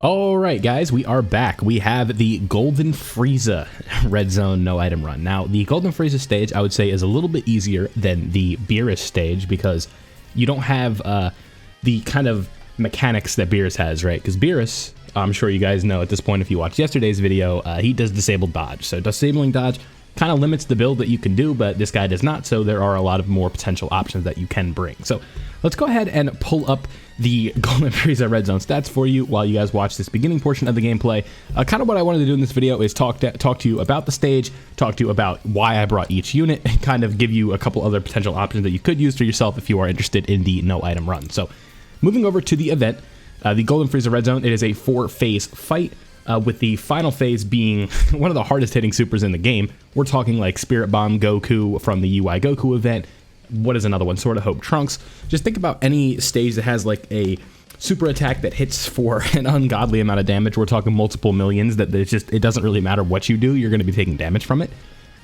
Alright guys, we are back. We have the Golden Frieza Red Zone no item run. Now, the Golden Frieza stage, I would say, is a little bit easier than the Beerus stage because you don't have the kind of mechanics that Beerus has, right? Because Beerus, I'm sure you guys know at this point if you watched yesterday's video, he does disabled dodge. So disabling dodge kind of limits the build that you can do, but this guy does not, so there are a lot of more potential options that you can bring. So let's go ahead and pull up the Golden Frieza Red Zone stats for you while you guys watch this beginning portion of the gameplay. Kind of what I wanted to do in this video is talk to you about the stage, talk to you about why I brought each unit, and kind of give you a couple other potential options that you could use for yourself if you are interested in the no item run. So moving over to the event, the Golden Frieza Red Zone, it is a 4-phase fight. With the final phase being one of the hardest hitting supers in the game. We're talking like Spirit Bomb Goku from the UI Goku event. What is another one? Sword of Hope Trunks. Just think about any stage that has like a super attack that hits for an ungodly amount of damage. We're talking multiple millions that it doesn't really matter what you do, you're going to be taking damage from it.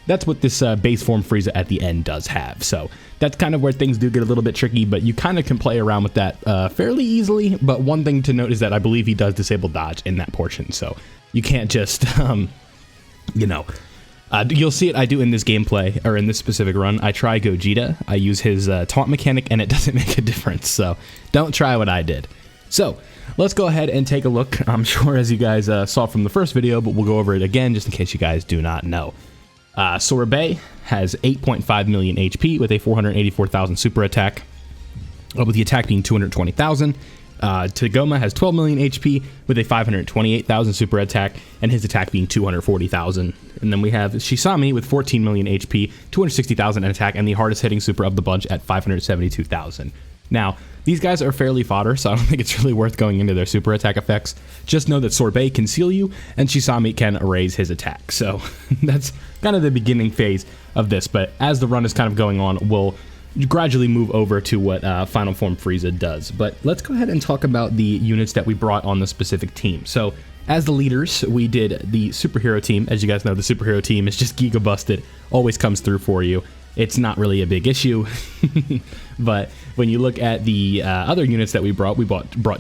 That's what this base form Frieza at the end does have. So that's kind of where things do get a little bit tricky, but you kind of can play around with that fairly easily. But one thing to note is that I believe he does disable dodge in that portion. So you can't just, you'll see it I do in this gameplay, or in this specific run. I try Gogeta, I use his taunt mechanic, and it doesn't make a difference. So don't try what I did. So let's go ahead and take a look. I'm sure as you guys saw from the first video, but we'll go over it again just in case you guys do not know. Sorbet has 8.5 million HP with a 484,000 super attack, with the attack being 220,000. Tagoma has 12 million HP with a 528,000 super attack, and his attack being 240,000. And then we have Shisami with 14 million HP, 260,000 in attack, and the hardest hitting super of the bunch at 572,000. Now, these guys are fairly fodder, so I don't think it's really worth going into their super attack effects. Just know that Sorbet can seal you, and Shisami can raise his attack. So that's kind of the beginning phase of this, but as the run is kind of going on, we'll gradually move over to what Final Form Frieza does. But let's go ahead and talk about the units that we brought on the specific team. So as the leaders, we did the superhero team. As you guys know, the superhero team is just Giga busted, always comes through for you. It's not really a big issue, but when you look at the other units that we brought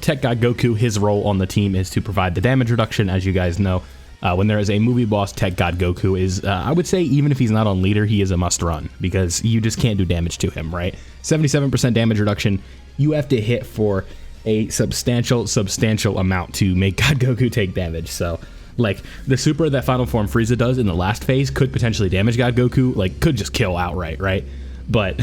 Tech God Goku. His role on the team is to provide the damage reduction. As you guys know, when there is a movie boss, Tech God Goku is, I would say, even if he's not on leader, he is a must run, because you just can't do damage to him, right? 77% damage reduction, you have to hit for a substantial amount to make God Goku take damage, so like, the super that Final Form Frieza does in the last phase could potentially damage God Goku, like, could just kill outright, right? But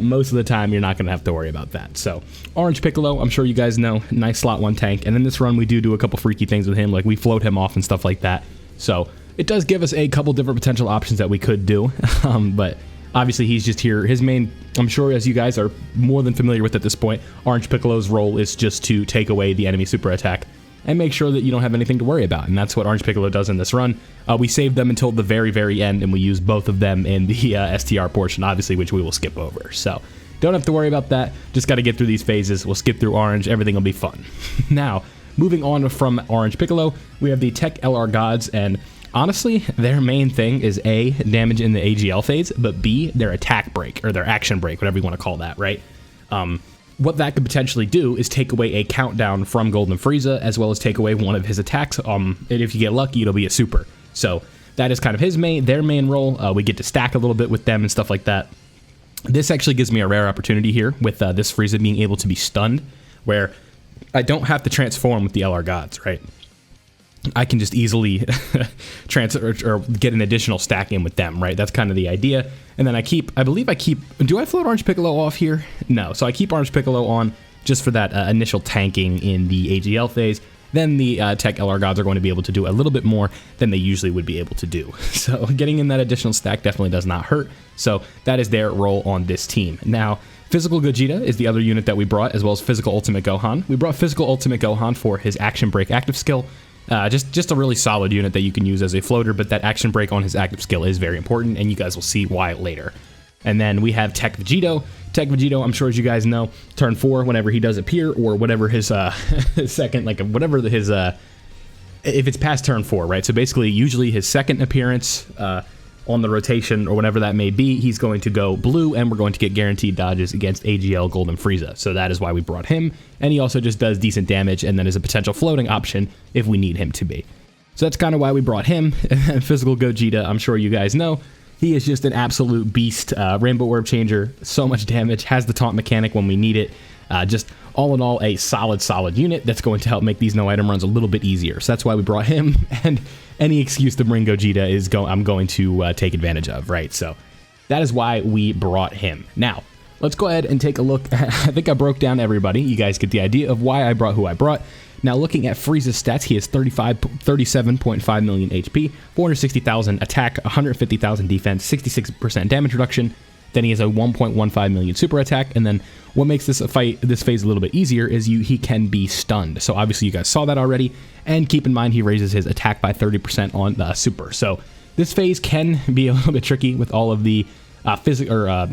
most of the time, you're not going to have to worry about that. So, Orange Piccolo, I'm sure you guys know, nice slot 1 tank. And in this run, we do a couple freaky things with him, like we float him off and stuff like that. So, it does give us a couple different potential options that we could do. But obviously, he's just here. His main, I'm sure as you guys are more than familiar with at this point, Orange Piccolo's role is just to take away the enemy super attack and make sure that you don't have anything to worry about. And that's what Orange Piccolo does in this run. We saved them until the very, very end, and we use both of them in the STR portion, obviously, which we will skip over. So don't have to worry about that. Just got to get through these phases. We'll skip through Orange. Everything will be fun. Now, moving on from Orange Piccolo, we have the Tech LR Gods, and honestly, their main thing is A, damage in the AGL phase, but B, their attack break, or their action break, whatever you want to call that, right? What that could potentially do is take away a countdown from Golden Frieza, as well as take away one of his attacks. And if you get lucky, it'll be a super. So that is kind of their main role. We get to stack a little bit with them and stuff like that. This actually gives me a rare opportunity here with this Frieza being able to be stunned, where I don't have to transform with the LR Gods, right? I can just easily transfer or get an additional stack in with them, right? That's kind of the idea. And then I believe I keep, do I float Orange Piccolo off here? No, so I keep Orange Piccolo on just for that initial tanking in the AGL phase. Then the Tech LR Gods are going to be able to do a little bit more than they usually would be able to do. So getting in that additional stack definitely does not hurt. So that is their role on this team. Now, Physical Gogeta is the other unit that we brought, as well as Physical Ultimate Gohan. We brought Physical Ultimate Gohan for his Action Break active skill. Just a really solid unit that you can use as a floater, but that action break on his active skill is very important, and you guys will see why later. And then we have Tech Vegito. Tech Vegito, I'm sure as you guys know, turn 4 whenever he does appear, or whatever his second, like whatever his, if it's past turn 4, right? So basically, usually his second appearance, on the rotation or whatever that may be, he's going to go blue, and we're going to get guaranteed dodges against AGL Golden Frieza. So that is why we brought him, and he also just does decent damage and then is a potential floating option if we need him to be. So that's kind of why we brought him. And Physical Gogeta, I'm sure you guys know, he is just an absolute beast. Rainbow Orb Changer, so much damage, has the taunt mechanic when we need it. Just all in all, a solid unit that's going to help make these no item runs a little bit easier. So that's why we brought him, and any excuse to bring Gogeta is I'm going to take advantage of, right? So that is why we brought him. Now, let's go ahead and take a look. I think I broke down everybody. You guys get the idea of why I brought who I brought. Now, looking at Frieza's stats, he has 37.5 million HP, 460,000 attack, 150,000 defense, 66% damage reduction. Then he has a 1.15 million super attack, and then what makes this phase a little bit easier is he can be stunned. So obviously you guys saw that already, and keep in mind he raises his attack by 30% on the super. So this phase can be a little bit tricky with all of the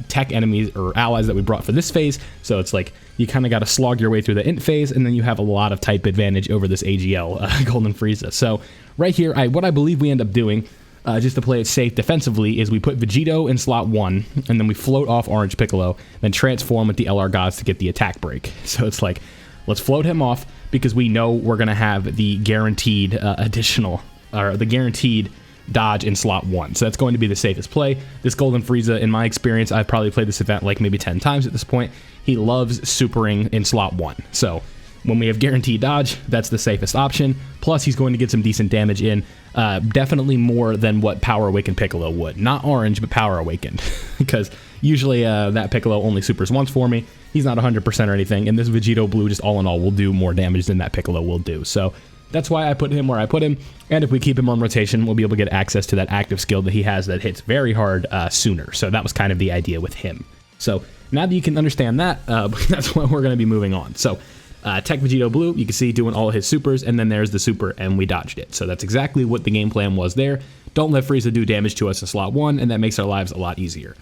tech enemies or allies that we brought for this phase. So it's like you kind of got to slog your way through the int phase, and then you have a lot of type advantage over this AGL Golden Frieza. So right here, what I believe we end up doing, just to play it safe defensively, is we put Vegito in slot 1, and then we float off Orange Piccolo, then transform with the LR Gods to get the attack break. So it's like, let's float him off because we know we're going to have the guaranteed the guaranteed dodge in slot 1. So that's going to be the safest play. This Golden Frieza, in my experience, I've probably played this event like maybe 10 times at this point. He loves supering in slot 1. So when we have guaranteed dodge, that's the safest option. Plus, he's going to get some decent damage in, definitely more than what Power Awakened Piccolo would. Not Orange, but Power Awakened, because usually that Piccolo only supers once for me. He's not 100% or anything, and this Vegito Blue, just all in all, will do more damage than that Piccolo will do. So that's why I put him where I put him, and if we keep him on rotation, we'll be able to get access to that active skill that he has that hits very hard sooner. So that was kind of the idea with him. So now that you can understand that, that's what we're going to be moving on. So Tech Vegito Blue, you can see doing all his supers, and then there's the super, and we dodged it. So that's exactly what the game plan was there. Don't let Frieza do damage to us in slot 1, and that makes our lives a lot easier.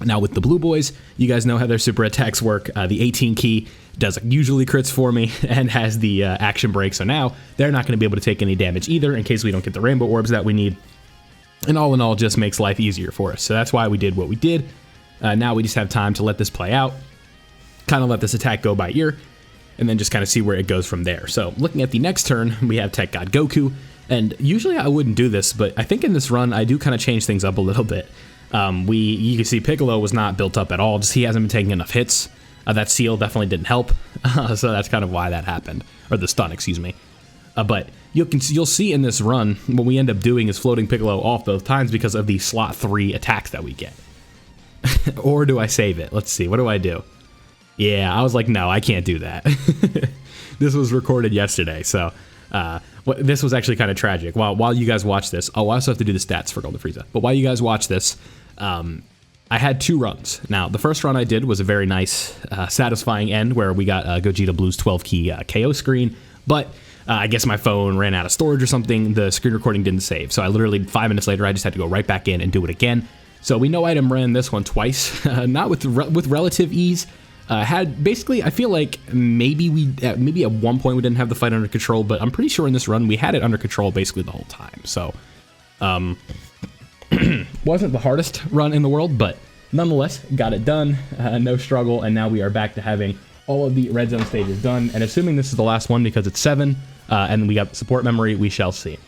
Now with the Blue Boys, you guys know how their super attacks work. The 18 key does usually crits for me and has the action break, so now they're not going to be able to take any damage either in case we don't get the rainbow orbs that we need. And all in all, just makes life easier for us. So that's why we did what we did. Now we just have time to let this play out, kind of let this attack go by ear, and then just kind of see where it goes from there. So looking at the next turn, we have Tech God Goku, and usually I wouldn't do this, but I think in this run I do kind of change things up a little bit. You can see Piccolo was not built up at all, just he hasn't been taking enough hits. That seal definitely didn't help, so that's kind of why that happened, or the stun, excuse me. But you'll see in this run, what we end up doing is floating Piccolo off both times because of the slot 3 attacks that we get. Or do I save it? Let's see, what do I do? Yeah, I was like, no, I can't do that. This was recorded yesterday, so this was actually kind of tragic. While you guys watch this, I also have to do the stats for Golden Frieza, but while you guys watch this, I had 2 runs. Now, the first run I did was a very nice, satisfying end where we got Gogeta Blue's 12-key KO screen, but I guess my phone ran out of storage or something. The screen recording didn't save, so I literally, 5 minutes later, I just had to go right back in and do it again. So we no item ran this one twice, not with relative ease. Had basically, I feel like maybe at one point we didn't have the fight under control, but I'm pretty sure in this run we had it under control basically the whole time. So, wasn't the hardest run in the world, but nonetheless got it done, no struggle, and now we are back to having all of the red zone stages done. And assuming this is the last one because it's 7, and we got support memory, we shall see.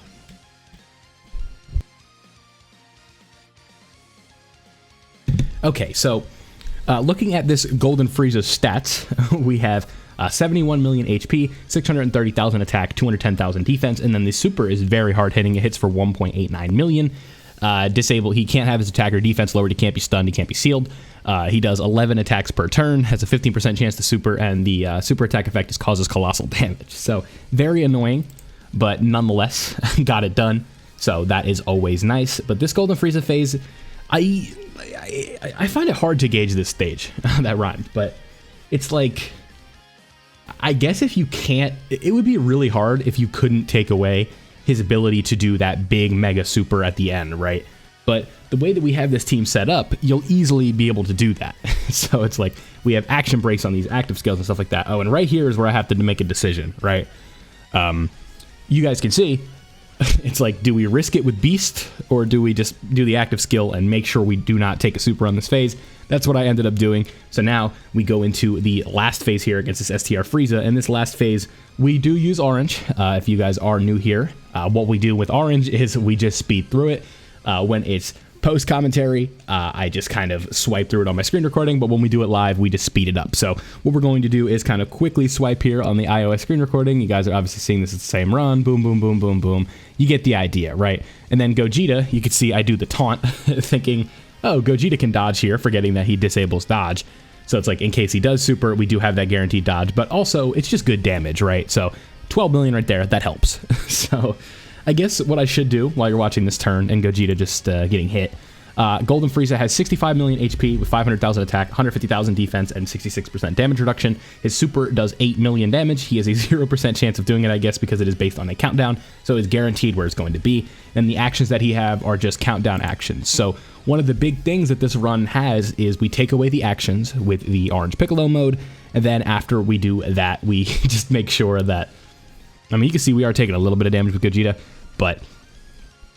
Okay, so looking at this Golden Frieza stats, we have 71 million HP, 630,000 attack, 210,000 defense, and then the super is very hard hitting. It hits for 1.89 million. Disable, he can't have his attack or defense lowered, he can't be stunned, he can't be sealed. He does 11 attacks per turn, has a 15% chance to super, and the super attack effect causes colossal damage. So very annoying, but nonetheless, got it done. So that is always nice. But this Golden Frieza phase, I find it hard to gauge this stage. That rhymed, but it's like, I guess if you can't, it would be really hard if you couldn't take away his ability to do that big mega super at the end, right? But the way that we have this team set up, you'll easily be able to do that. So it's like we have action breaks on these active skills and stuff like that. Oh, and right here is where I have to make a decision, right? You guys can see it's like, do we risk it with Beast, or do we just do the active skill and make sure we do not take a super on this phase? That's what I ended up doing. So now we go into the last phase here against this STR Frieza. In this last phase, we do use Orange. If you guys are new here, what we do with Orange is we just speed through it. When it's post commentary, I just kind of swipe through it on my screen recording, but when we do it live, we just speed it up. So what we're going to do is kind of quickly swipe here on the iOS screen recording. You guys are obviously seeing this at the same run. Boom, boom, boom, boom, boom. You get the idea, right? And then Gogeta, you can see I do the taunt, thinking, oh, Gogeta can dodge here, forgetting that he disables dodge. So it's like, in case he does super, we do have that guaranteed dodge, but also it's just good damage, right? So 12 million right there, that helps. So I guess what I should do while you're watching this turn and Gogeta just getting hit, Golden Frieza has 65 million HP with 500,000 attack, 150,000 defense, and 66% damage reduction. His super does 8 million damage. He has a 0% chance of doing it, I guess, because it is based on a countdown, so it's guaranteed where it's going to be. And the actions that he have are just countdown actions. So one of the big things that this run has is we take away the actions with the Orange Piccolo mode, and then after we do that, we just make sure that, I mean, you can see we are taking a little bit of damage with Gogeta, but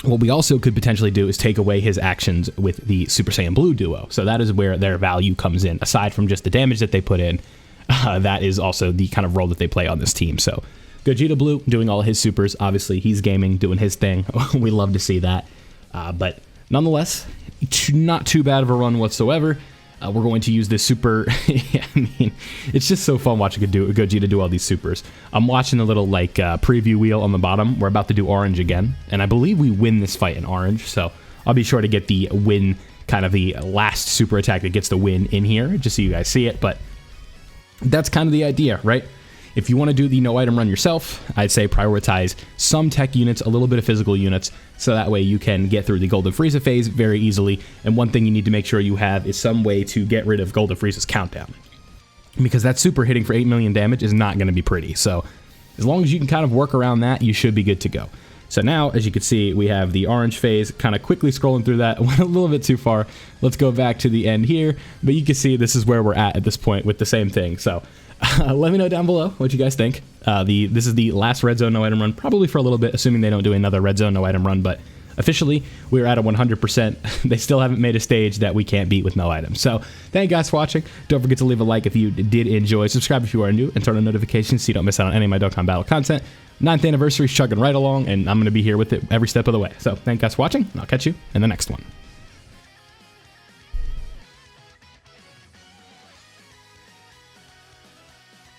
what we also could potentially do is take away his actions with the Super Saiyan Blue duo. So that is where their value comes in. Aside from just the damage that they put in, that is also the kind of role that they play on this team. So Gogeta Blue doing all his supers. Obviously, he's gaming, doing his thing. We love to see that. But nonetheless, not too bad of a run whatsoever. We're going to use this super. I mean, it's just so fun watching Gogeta do all these supers. I'm watching the little like preview wheel on the bottom. We're about to do Orange again, and I believe we win this fight in Orange. So I'll be sure to get the win, kind of the last super attack that gets the win in here, just so you guys see it. But that's kind of the idea, right? If you want to do the no item run yourself, I'd say prioritize some tech units, a little bit of physical units, so that way you can get through the Golden Frieza phase very easily. And one thing you need to make sure you have is some way to get rid of Golden Frieza's countdown, because that super hitting for 8 million damage is not going to be pretty. So as long as you can kind of work around that, you should be good to go. So now, as you can see, we have the Orange phase, kind of quickly scrolling through that. Went a little bit too far. Let's go back to the end here, but you can see this is where we're at this point with the same thing. So let me know down below what you guys think. This is the last Red Zone no item run, probably for a little bit, assuming they don't do another Red Zone no item run, but officially we're at a 100%. They still haven't made a stage that we can't beat with no items. So thank you guys for watching. Don't forget to leave a like if you did enjoy. Subscribe if you are new, and turn on notifications so you don't miss out on any of my Dokkan Battle content. 9th anniversary is chugging right along, and I'm going to be here with it every step of the way. So thank you guys for watching, and I'll catch you in the next one.